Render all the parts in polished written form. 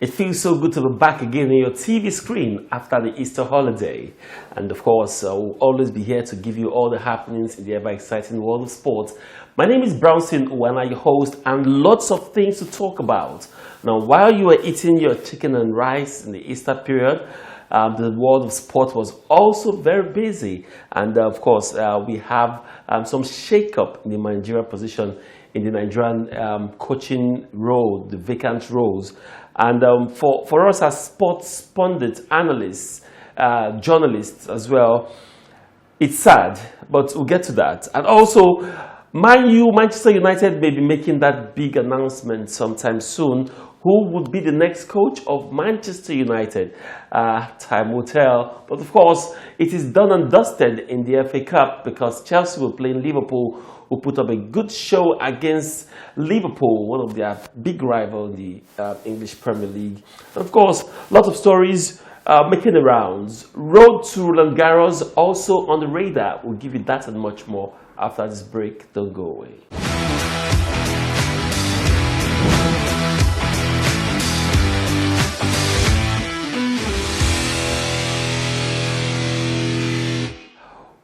It feels so good to be back again on your TV screen after the Easter holiday. And of course, we'll always be here to give you all the happenings in the ever-exciting world of sports. My name is Brownson Uwana, your host, and lots of things to talk about. Now, while you were eating your chicken and rice in the Easter period, the world of sport was also very busy. And of course, we have some shake-up in the managerial position in the Nigerian coaching role, the vacant roles. And for us as sports pundits, analysts, journalists as well, it's sad, but we'll get to that. And also, Manchester United may be making that big announcement sometime soon. Who would be the next coach of Manchester United? Time will tell. But of course, it is done and dusted in the FA Cup because Chelsea will play in Liverpool, who put up a good show against Liverpool, one of their big rivals in the English Premier League. And of course, lots of stories making the rounds. Road to Roland Garros also on the radar. We'll give you that and much more after this break. Don't go away.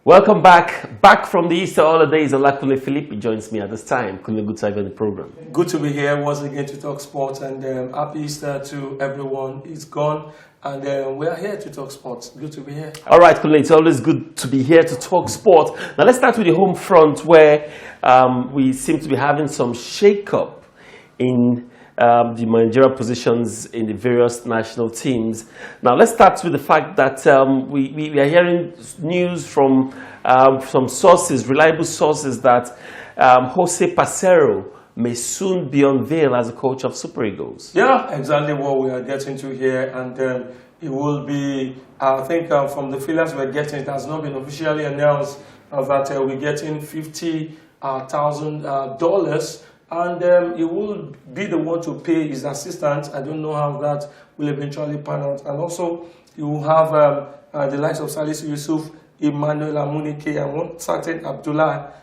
Welcome back from the Easter holidays. Olakunle Philippe joins me at this time. Kunle, good to have you on the program. Good to be here once again to talk sports, and happy Easter to everyone. It's gone, and we are here to talk sports. Good to be here. All right, Kunle, it's always good to be here to talk sport. Now let's start with the home front, where we seem to be having some shake-up in the managerial positions in the various national teams. Now, let's start with the fact that we are hearing news from some sources, reliable sources, that Jose Pacero may soon be unveiled as a coach of Super Eagles. Yeah, exactly what we are getting to here, and it will be, I think, from the feelers we're getting, it has not been officially announced that we're getting $50,000. And he will be the one to pay his assistant. I don't know how that will eventually pan out. And also, you will have the likes of Salisu Yusuf, Emmanuel Amunike, and one certain Abdullah,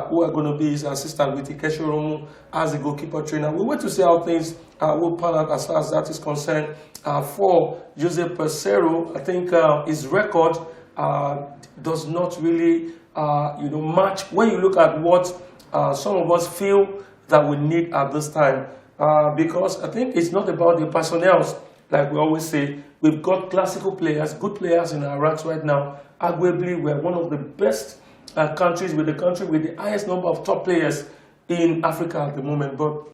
who are going to be his assistant with Ikechi Romu as a goalkeeper trainer. We wait to see how things will pan out as far as that is concerned. For Jose Pacero, I think his record does not really match when you look at what some of us feel that we need at this time, because I think it's not about the personnel. Like we always say, we've got classical players, good players in our ranks right now. Arguably, we're one of the best countries, with the country with the highest number of top players in Africa at the moment. But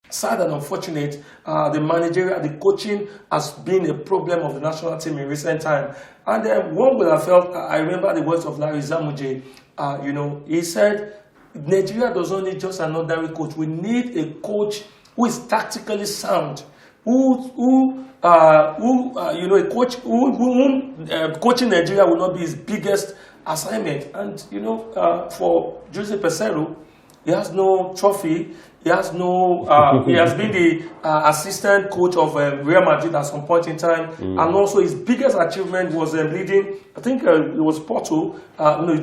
sad and unfortunate, the managerial, the coaching has been a problem of the national team in recent time. And one would have felt, I remember the words of Larry Zamuje, he said, Nigeria does not need just an ordinary coach. We need a coach who is tactically sound, a coach who coaching Nigeria will not be his biggest assignment. And for Jose Pacero, he has no trophy. He has no. He has been the assistant coach of Real Madrid at some point in time, and also his biggest achievement was leading. I think it was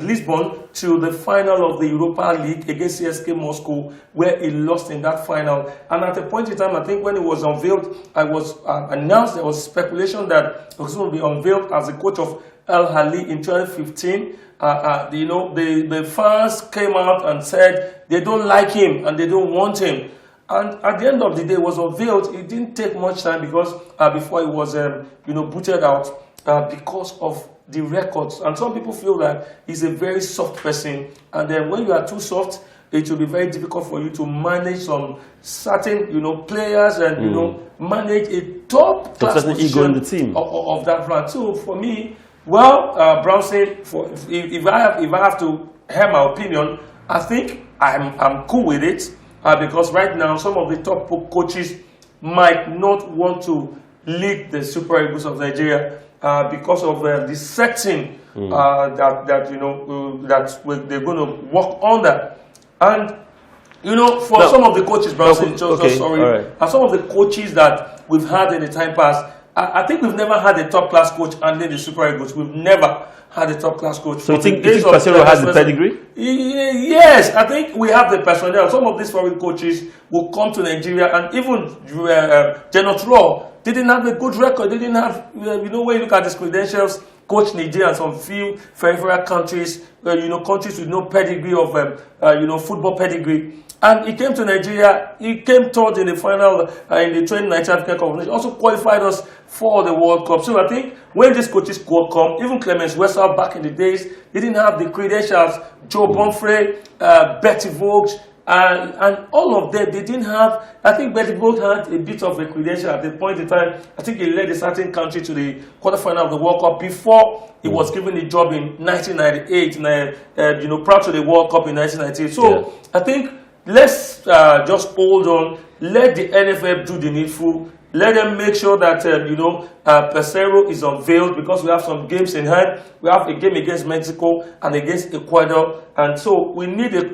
Lisbon to the final of the Europa League against CSK Moscow, where he lost in that final. And at a point in time, I think when it was unveiled, I was announced. There was speculation that he was going to be unveiled as the coach of Al Ahly in 2015. The fans came out and said they don't like him and they don't want him. And at the end of the day, it was unveiled. It didn't take much time because before he was, booted out because of the records. And some people feel that he's a very soft person. And then when you are too soft, it will be very difficult for you to manage some certain, players and, manage a top class ego in the team of that brand. So for me, well, Brownson, if I have to have my opinion, I think I'm cool with it because right now some of the top coaches might not want to lead the Super Eagles of Nigeria because of the setting that they're going to work under. And some of the coaches, Brownson, and some of the coaches that we've had in the time past, I think we've never had a top-class coach handling the Super Eagles. We've never. had a top-class coach. So you think Peseiro has the pedigree? Yes, I think we have the personnel. Some of these foreign coaches will come to Nigeria, and even Gernot Rohr didn't have a good record. They didn't have, when you look at his credentials, coach Nigeria and some few peripheral countries, countries with no pedigree of, football pedigree. And he came to Nigeria, he came third in the final in the 2019 African Cup of Nations, also qualified us for the World Cup. So I think when these coaches come, even Clemens Wessel back in the days, they didn't have the credentials. Joe Bonfrey, Betty Vogt, and all of them, they didn't have. I think Betty Vogt had a bit of a credential at the point in time. I think he led a certain country to the quarterfinal of the World Cup before he was given the job in 1998, prior to the World Cup in 1998. So I think let's just hold on. Let the NFF do the needful. Let them make sure that, Peseiro is unveiled, because we have some games in hand. We have a game against Mexico and against Ecuador. And so we need the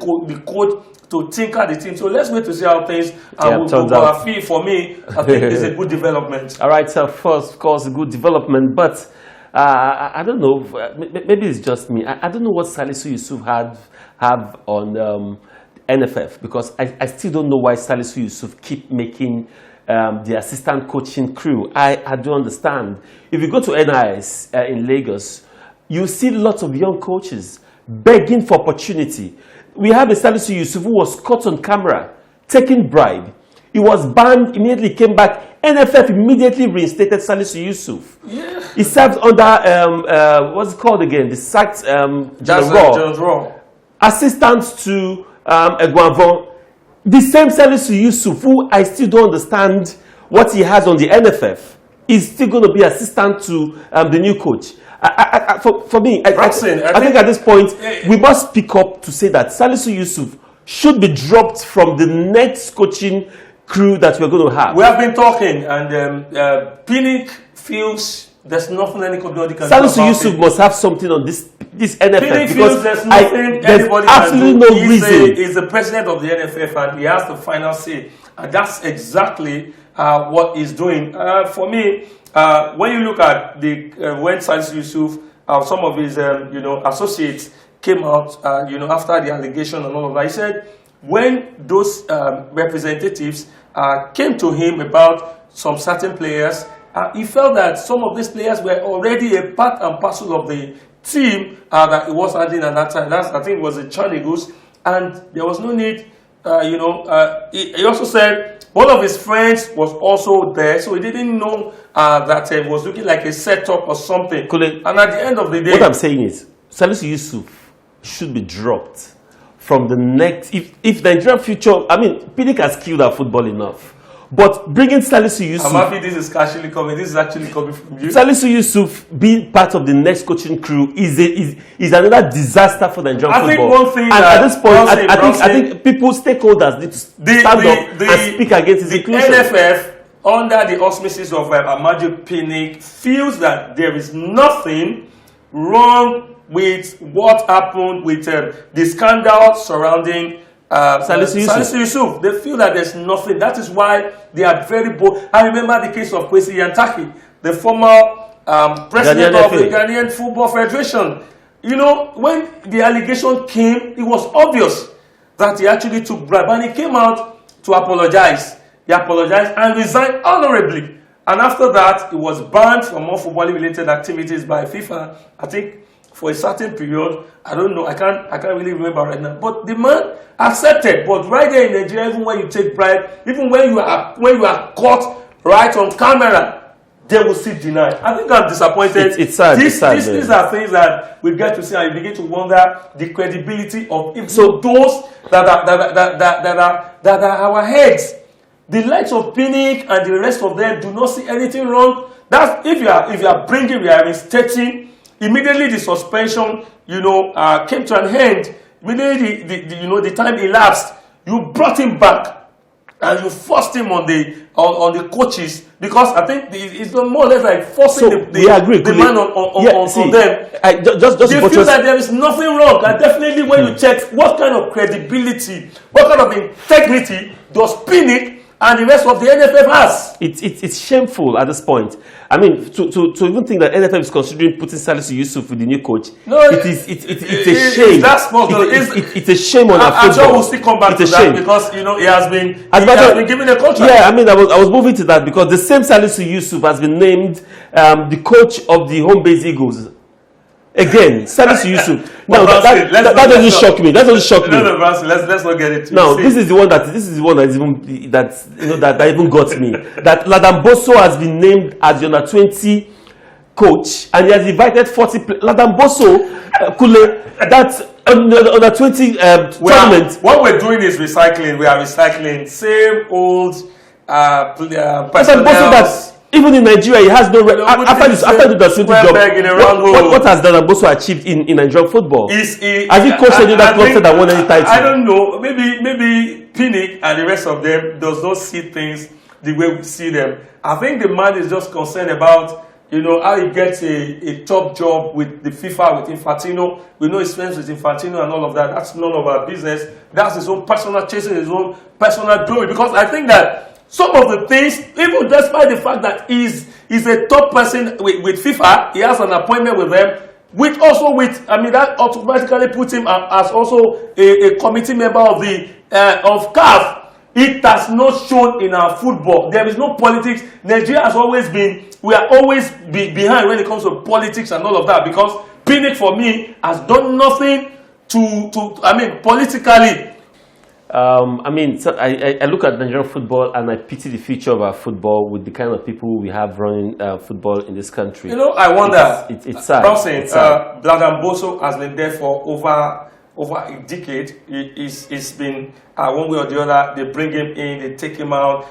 coach to tinker the team. So let's wait to see how things will go. For me, I think it's a good development. All right, so first, of course, a good development. But I don't know, maybe it's just me. I don't know what Salisu Yusuf have on NFF, because I still don't know why Salisu Yusuf keep making the assistant coaching crew. I do understand. If you go to NIS in Lagos, you see lots of young coaches begging for opportunity. We have a Salisu Yusuf who was caught on camera taking bribe. He was banned, immediately came back. NFF immediately reinstated Salisu Yusuf. Yeah. He served under, what's it called again? The sacked Gernot Rohr. Assistant to Eguavon. The same Salisu Yusuf, who I still don't understand what he has on the NFF, is still going to be assistant to the new coach. For me, I think at this point, we must pick up to say that Salisu Yusuf should be dropped from the next coaching crew that we're going to have. We have been talking, and Pinnick feels there's nothing anybody can do. Salisu Yusuf must have something on this NFF, Pinnick because there's nothing anybody absolutely can do. no reason. He's the president of the NFF, and he has the final say, and that's exactly what he's doing. For me, when you look at when Salisu Yusuf, some of his associates came out, after the allegation and all of that, he said when those representatives came to him about some certain players, he felt that some of these players were already a part and parcel of the team that he was handling at that time. I think it was the Chanigus, and there was no need. He also said one of his friends was also there, so he didn't know that it was looking like a setup or something. And at the end of the day, what I'm saying is, Salisu Yusuf should be dropped from the next. If Nigerian future, Pinnick has killed our football enough. But bringing Salisu Yusuf... I'm happy this is actually coming. This is actually coming from you. Salisu Yusuf being part of the next coaching crew is another disaster for Nigerian football. I think one thing at this point, I think people, stakeholders need to stand up and speak against his inclusion. The NFF, under the auspices of Amaju Pinnick, feels that there is nothing wrong with what happened with the scandal surrounding Salisu Yusuf. They feel that there's nothing. That is why they are very bold. I remember the case of Kwesi Yantaki, the former president of the Ghanaian Football Federation. When the allegation came, it was obvious that he actually took bribe, and he came out to apologize. He apologized and resigned honorably. And after that, he was banned from all football-related activities by FIFA, I think, for a certain period. I don't know. I can't really remember right now. But the man accepted. But right there in Nigeria, even when you take bribe, even when you are caught right on camera, they will still deny. I think I'm disappointed. It's sad. These are things that we get to see, and you begin to wonder the credibility of those that are our heads. The likes of Pinnick and the rest of them do not see anything wrong. That's if you are reinstating. Immediately the suspension, came to an end. Immediately the time elapsed. You brought him back, and you forced him on the coaches, because I think it's more or less like forcing the man on them. They feel that there is nothing wrong, and definitely when you check what kind of credibility, what kind of integrity does Pinnick and the rest of the NFF has. It's shameful at this point. I mean, to even think that NFF is considering putting Salisu Yusuf with the new coach, No, it's a shame. It's a shame on our football. I'm sure we'll still come back to that because he has been given a contract. Yeah, I mean, I was moving to that because the same Salisu Yusuf has been named the coach of the home base Eagles. Again, Salisu Yusuf. Now that doesn't shock me. That doesn't shock me. No, Branson, let's not get it. Now this is the one that even got me. That Ladan Boso has been named as the under 20 coach, and he has invited 40. Ladan Boso, Kule, that's under 20 tournament. What we're doing is recycling. We are recycling same old personnel. Even in Nigeria, he has no after the 20 job. What has Ladan Boso achieved in Nigerian football? Has he coached any other club that won any title? I don't know. Maybe Pinnick and the rest of them does not see things the way we see them. I think the man is just concerned about how he gets a top job with the FIFA, with Infantino. We know he's friends with Infantino and all of that. That's none of our business. That's his own personal chasing, his own personal glory. Because I think that some of the things, even despite the fact that he's a top person with FIFA, he has an appointment with them, that automatically puts him as also a committee member of CAF. It has not shown in our football. There is no politics. Nigeria has always been, we are always behind when it comes to politics and all of that, because Pinnick, for me, has done nothing politically. I look at Nigerian football and I pity the future of our football with the kind of people we have running football in this country. I wonder. It's sad. Ladan Boso has been there for over a decade. It's been one way or the other. They bring him in, they take him out.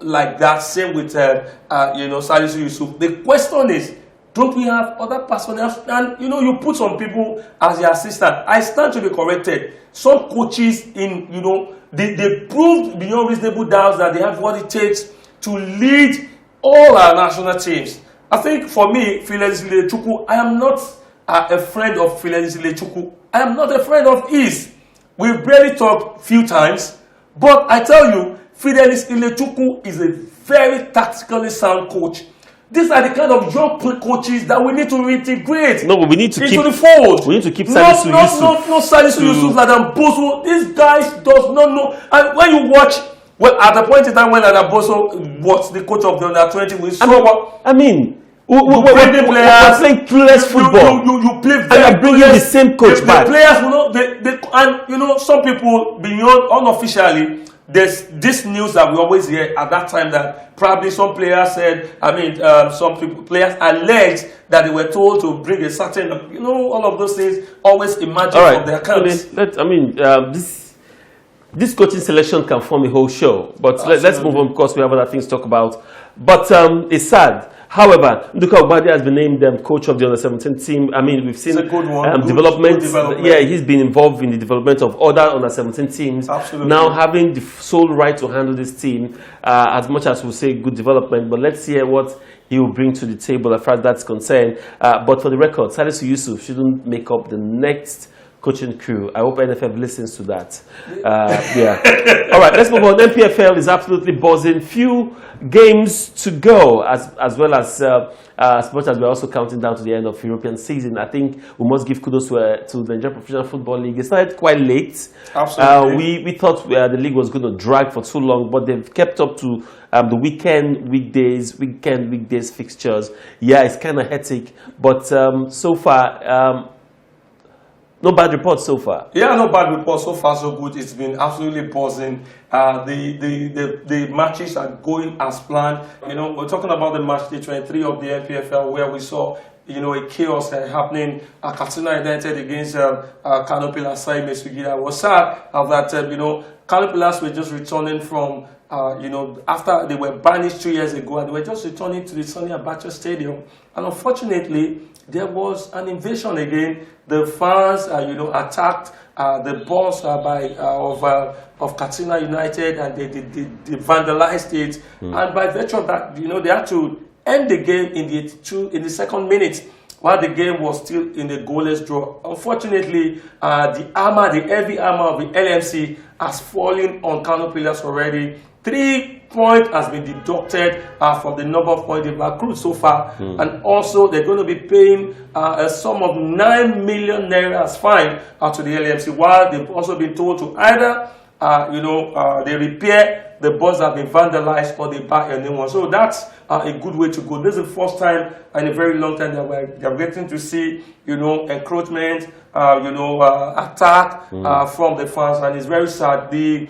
Like that. Same with Salisu Yusuf. The question is, don't we have other personnel? And you put some people as the assistant. I stand to be corrected. Some coaches they proved beyond reasonable doubts that they have what it takes to lead all our national teams. I think for me, Fidelis Ilechukwu, I am not a friend of Fidelis Ilechukwu. I am not a friend of his. We've barely talked a few times, but I tell you, Fidelis Ilechukwu is a very tactically sound coach. These are the kind of young coaches that we need to reintegrate into the fold. We need to keep Salisu Yusuf. Not Salisu Yusuf, Ladan Boso. These guys does not know. And when you watch, at the point in time when Ladan Boso was the coach of the under 20, we saw we're playing clueless football. You play and you're bringing the same coach back. The players will not. Some people beyond unofficially. There's this news that we always hear at that time that probably some players said, players alleged that they were told to bring a certain, all of those things always imagine from their accounts. This coaching selection can form a whole show, but let's move on because we have other things to talk about. But it's sad. However, Nduka Obade has been named coach of the under-17 team. I mean, we've seen development. Yeah, he's been involved in the development of other under-17 teams. Absolutely. Now having the sole right to handle this team, as much as we say good development, but let's hear what he will bring to the table as far as that's concerned. But for the record, Salisu Yusuf shouldn't make up the next coaching crew. I hope NFF listens to that. All right, let's move on. NPFL is absolutely buzzing. Few games to go, as well as much as we're also counting down to the end of European season. I think we must give kudos to the Nigerian Professional Football League. It started quite late. Absolutely. We thought the league was going to drag for too long, but they've kept up to the weekdays fixtures. Yeah, it's kind of hectic, but so far. No bad reports so far. Yeah, no bad reports so far. So good. It's been absolutely buzzing. The matches are going as planned. We're talking about the match day 23 of the NPFL, where we saw a chaos happening. Katsina United against Kano Pillars. I was sad of that. Kano Pillars were just returning from. After they were banished 2 years ago, and they were just returning to the Sonny Abacha Stadium, and unfortunately, there was an invasion again. The fans, attacked the boss of Katsina United, and they vandalized it. And by virtue of that, they had to end the game in the second minute, while the game was still in the goalless draw. Unfortunately, the heavy armor of the LMC has fallen on Kano Pillars already. 3 points has been deducted from the number of points they've accrued so far, and also they're going to be paying a sum of 9 million naira as fine to the LMC, while they've also been told to either they repair the bus that have been vandalized or they buy a new one. So that's a good way to go. This is the first time in a very long time that we're getting to see, encroachment, attack from the fans, and it's very sad. The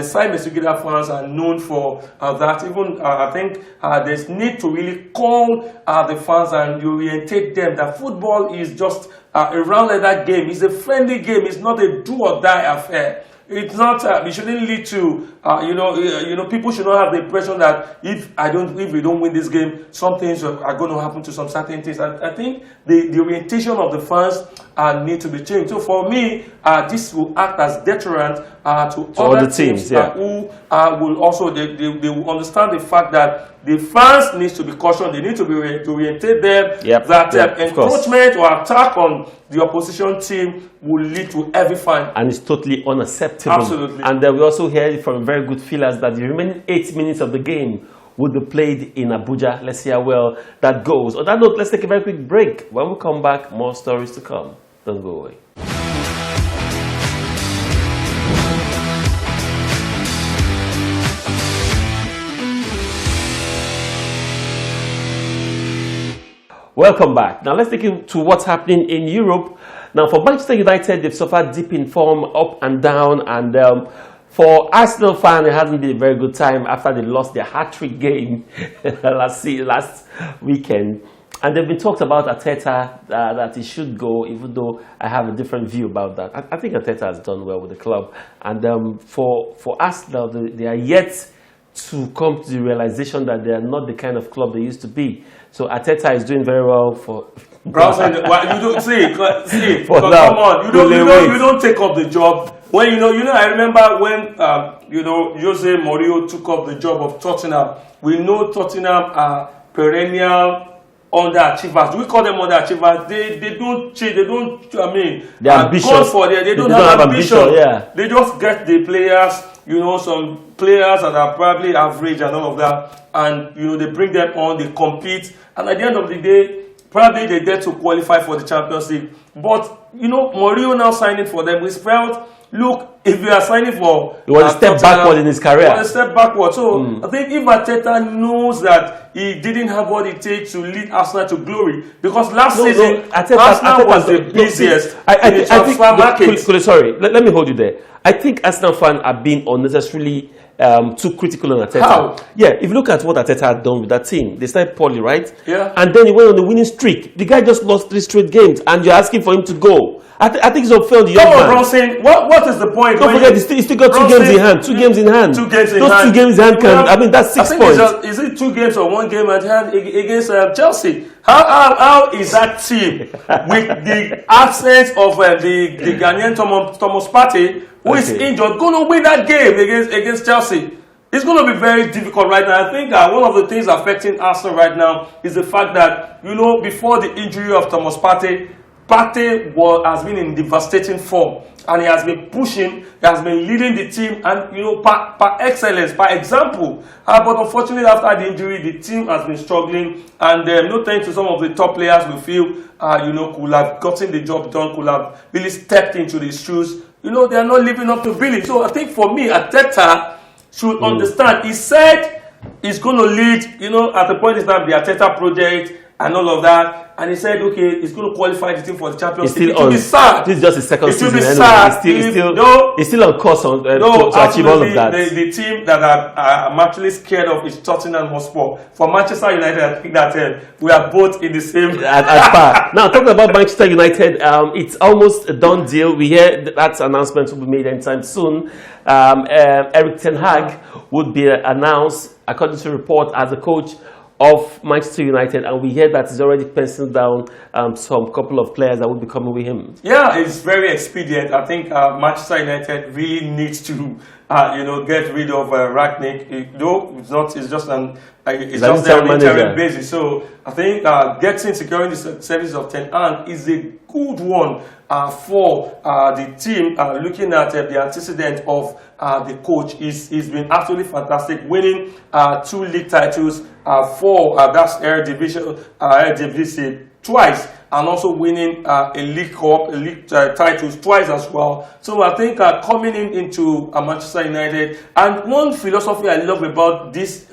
Side Mesugida fans are known for that. Even I think there's need to really call the fans and orientate them that football is just a round like that game. It's a friendly game. It's not a do or die affair. It's not. It shouldn't lead to. People should not have the impression that if we don't win this game, some things are going to happen to some certain things. I think the orientation of the fans need to be changed. So for me, this will act as deterrent to other teams who will also they will understand the fact that the fans need to be cautioned. They need to be oriented them that encroachment or attack on the opposition team will lead to heavy fine. And it's totally unacceptable. Absolutely. And we also heard from very good feelers that the remaining 8 minutes of the game would be played in Abuja. Let's see how well that goes. On that note, let's take a very quick break. When we come back, more stories to come. Don't go away. Welcome back. Now let's take you to what's happening in Europe. Now for Manchester United, they've suffered deep in form, up and down, and for Arsenal fan, it hasn't been a very good time after they lost their hat-trick game last weekend. And they've been talked about Arteta that he should go, even though I have a different view about that. I think Arteta has done well with the club. And for Arsenal, they are yet to come to the realization that they are not the kind of club they used to be. So Arteta is doing very well for. Browson, you don't see. Come on, you don't take up the job. When I remember when Jose Mourinho took up the job of Tottenham. We know Tottenham are perennial underachievers. Do we call them underachievers? They don't change. They don't. I mean, they are ambitious. They don't have ambition. Yeah. They just get the players. Some players that are probably average and all of that, and they bring them on. They compete, and at the end of the day, probably they get to qualify for the Champions League. But Mourinho now signing for them, we felt, look, if you are signing for, he was a step backward in his career. A step backward. So I think if Arteta knows that he didn't have what it takes to lead Arsenal to glory, because last season Arsenal was the busiest in the transfer market. Sorry, let me hold you there. I think Arsenal fans are being unnecessarily too critical on Arteta. How? Yeah, if you look at what Arteta had done with that team, they started poorly, right? Yeah. And then he went on the winning streak. The guy just lost 3 straight games, and you're asking for him to go. I think it's unfair on the young man. Bronson, what is the point? Don't forget, he still got 2 games in hand. 2 games in hand. 2 games in Those hand. 2 games in hand that's 6 points. Is it 2 games or 1 game at hand against Chelsea? How is that team with the absence of the Ghanaian Thomas Partey, who is injured, going to win that game against Chelsea? It's going to be very difficult right now. I think one of the things affecting Arsenal right now is the fact that, before the injury of Thomas Partey has been in devastating form, and he has been pushing, he has been leading the team, and by excellence, by example. But unfortunately, after the injury, the team has been struggling, and no thanks to some of the top players we feel could have gotten the job done, could have really stepped into these shoes. They are not living up to billing. So I think for me, Arteta should understand. He said he's going to lead, at the point in time, the Arteta project and all of that. And he said, okay, he's going to qualify the team for the Champions League. It will be sad. This is just his second season. It will be sad. He's still on course to achieve all of that. The team that I'm actually scared of is Tottenham Hotspur. For Manchester United, I think that we are both in the same... at par. Now, talking about Manchester United, it's almost a done deal. We hear that announcement will be made anytime soon. Erik ten Hag would be announced, according to report, as the coach of Manchester United, and we hear that he's already penciling down some couple of players that will be coming with him. Yeah, it's very expedient. I think Manchester United really needs to, get rid of Rangnick. It's just an interim basis. So I think securing the service of Ten Hag is a good one for the team. Looking at the antecedent of the coach, he's been absolutely fantastic, winning 2 league titles, 4 that's Eredivisie twice, and also winning a league cup, titles twice as well. So I think coming into Manchester United, and one philosophy I love about this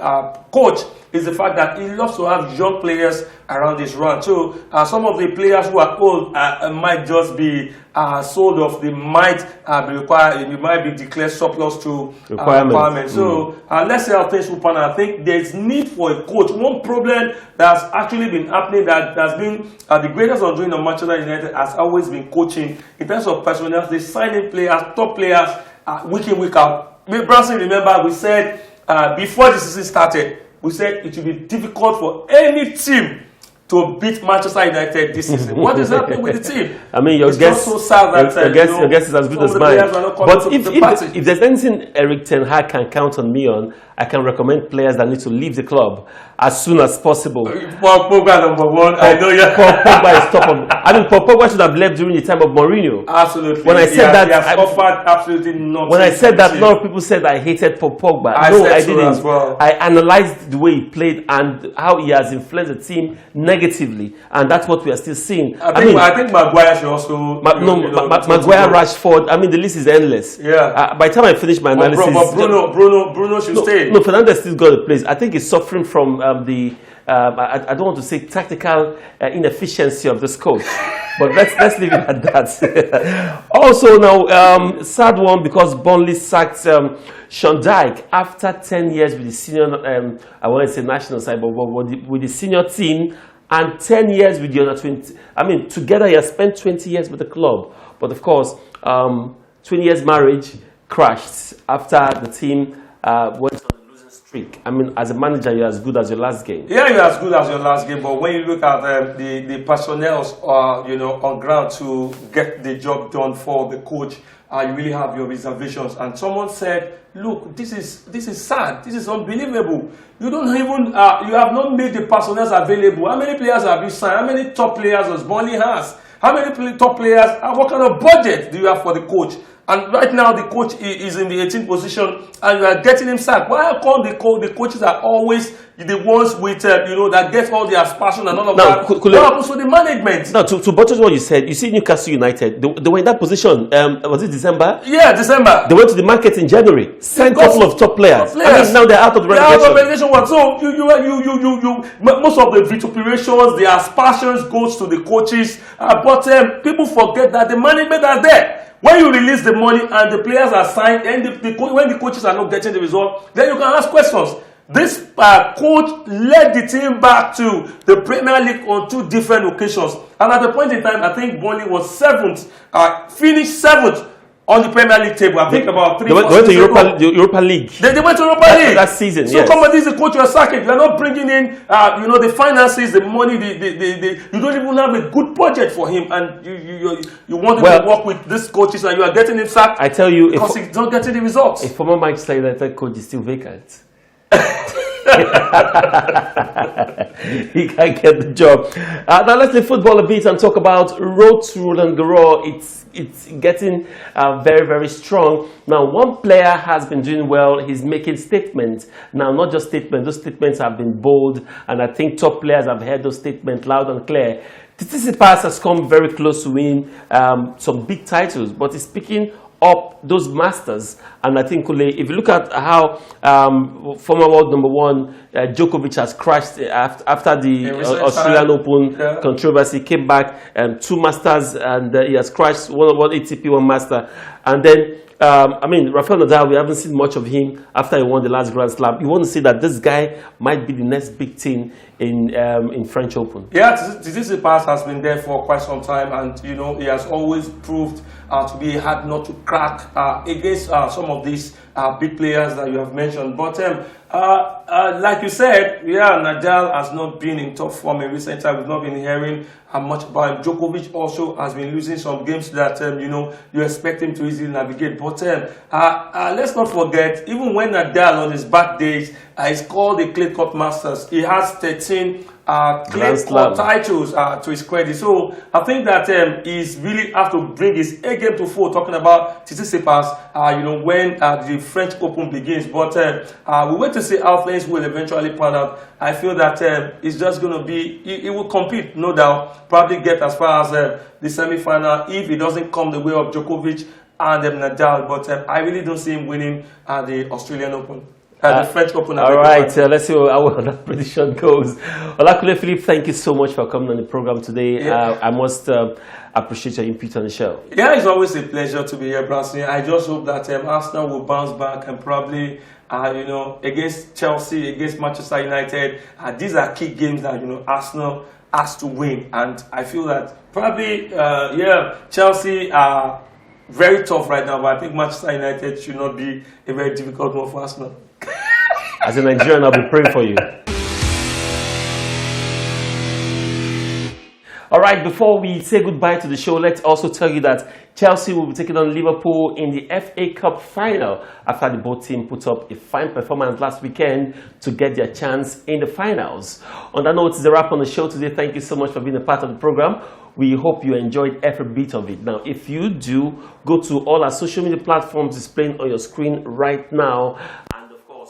coach is the fact that he loves to have young players around his run. So some of the players who are old might just be sold off. They might be required. It might be declared surplus to requirements. So let's see how things will pan out. I think there's need for a coach. One problem that's actually been happening, that has been the greatest undoing of Manchester United, has always been coaching. In terms of personnel, they sign in players, top players, week in, week out. Branson, remember, we said before the season started, we said it will be difficult for any team to beat Manchester United this season. What is happening with the team? I mean, your guess, so sad that, your guess is as good as mine. But if there's anything Eric Ten Hag can count on me on, I can recommend players that need to leave the club as soon as possible. Paul Pogba number 1. I know you. Paul Pogba is top of. I mean, Paul Pogba should have left during the time of Mourinho. Absolutely. When I said that, he has offered absolutely nothing. When I said that, a lot of people said I hated Paul Pogba. I didn't. As well. I analyzed the way he played and how he has influenced the team negatively, and that's what we are still seeing. I think Maguire should also. Maguire, Rashford. I mean, the list is endless. Yeah. By the time I finish my analysis, but Bruno should stay. No, Fernandes still got a place. I think he's suffering from I don't want to say tactical inefficiency of this coach, but let's leave it at that. Also, now sad one, because Burnley sacked Sean Dyche after 10 years with the senior. I want to say national side, but with the senior team, and 10 years with the under 20. I mean, together he has spent 20 years with the club, but of course, 20 years marriage crashed after the team went on a losing streak. I mean, as a manager, you're as good as your last game. Yeah, you're as good as your last game. But when you look at the personnel, on ground to get the job done for the coach, you really have your reservations. And someone said, "Look, this is sad. This is unbelievable. You don't even you have not made the personnel available. How many players have you signed? How many top players does Burnley has? How many top players? What kind of budget do you have for the coach?" And right now, the coach is in the 18th position, and you are getting him sacked. Why come the coaches are always the ones with, that get all the aspersion and all of that? What happens to the management? Now, to buttress what you said, you see Newcastle United, they were in that position, was it December? Yeah, December. They went to the market in January, signed a couple of top players. I mean, now they're out of the relegation. So, most of the vituperations, the aspersions goes to the coaches, but people forget that the management are there. When you release the money and the players are signed, and when the coaches are not getting the result, then you can ask questions. This coach led the team back to the Premier League on 2 different occasions. And at the point in time, I think Burnley was 7th, finished 7th on the Premier League table. I think about 3 They went to Europa League. They went to Europa League that season. So come on, this is the coach you're sacking. You're not bringing in, the finances, the money. You don't even have a good budget for him, and you want him to work with these coaches, and you are getting him sacked. I tell you, because he's not getting the results. A former Manchester United coach is still vacant. He can't get the job. Now let's leave football a bit and talk about road to Roland Garros. It's getting very, very strong. Now, one player has been doing well. He's making statements. Now, not just statements. Those statements have been bold, and I think top players have heard those statements loud and clear. Tsitsipas has come very close to win some big titles, but he's picking up those masters. And I think, if you look at how former world number 1 Djokovic has crashed after the Australian Open controversy, came back 2 masters, and he has crashed one ATP, 1 master. And then Rafael Nadal, we haven't seen much of him after he won the last Grand Slam. You want to see that this guy might be the next big thing in French Open. Yeah, Tsitsipas has been there for quite some time, and he has always proved to be hard not to crack against some of these big players that you have mentioned. But like you said, Nadal has not been in top form in recent time. We've not been hearing much about him. Djokovic also has been losing some games that you expect him to easily navigate. But let's not forget, even when Nadal on his bad days, he's called the Clay Cup Masters. He has 13 claim or titles to his credit. So I think that he's really have to bring his A game to full, talking about Tsitsipas, you know, when the French Open begins. But we wait to see how things will eventually pan out. I feel that it's just going to be, he will compete, no doubt, probably get as far as the semi-final if it doesn't come the way of Djokovic and Nadal. But I really don't see him winning the Australian Open. The French Open. All right, let's see how that prediction goes. Olakule Philip, thank you so much for coming on the program today. Yeah. I must appreciate your input on the show. Yeah, it's always a pleasure to be here, Brasley. I just hope that Arsenal will bounce back and probably, you know, against Chelsea, against Manchester United. These are key games that, you know, Arsenal has to win. And I feel that probably, Chelsea are very tough right now, but I think Manchester United should not be a very difficult one for Arsenal. As a Nigerian, I'll be praying for you. All right, before we say goodbye to the show, let's also tell you that Chelsea will be taking on Liverpool in the FA Cup final after the both team put up a fine performance last weekend to get their chance in the finals. On that note, it's a wrap on the show today. Thank you so much for being a part of the program. We hope you enjoyed every bit of it. Now, if you do, go to all our social media platforms displaying on your screen right now.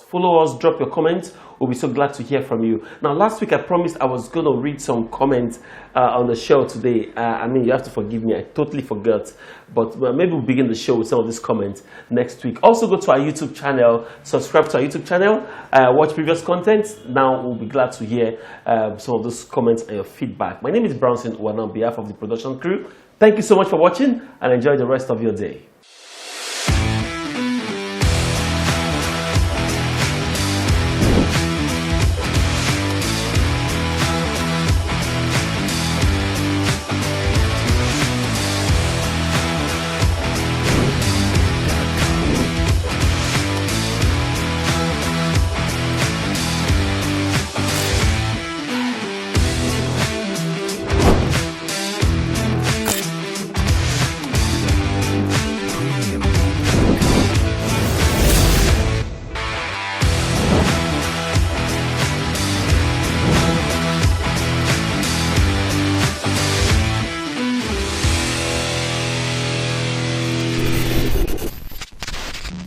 Follow us, drop your comments. We'll be so glad to hear from you. Now, last week I promised I was going to read some comments on the show today. I mean, you have to forgive me. I totally forgot. But maybe we'll begin the show with some of these comments next week. Also, go to our YouTube channel, subscribe to our YouTube channel, watch previous content. Now, we'll be glad to hear some of those comments and your feedback. My name is Brownson Uwana on behalf of the production crew. Thank you so much for watching and enjoy the rest of your day.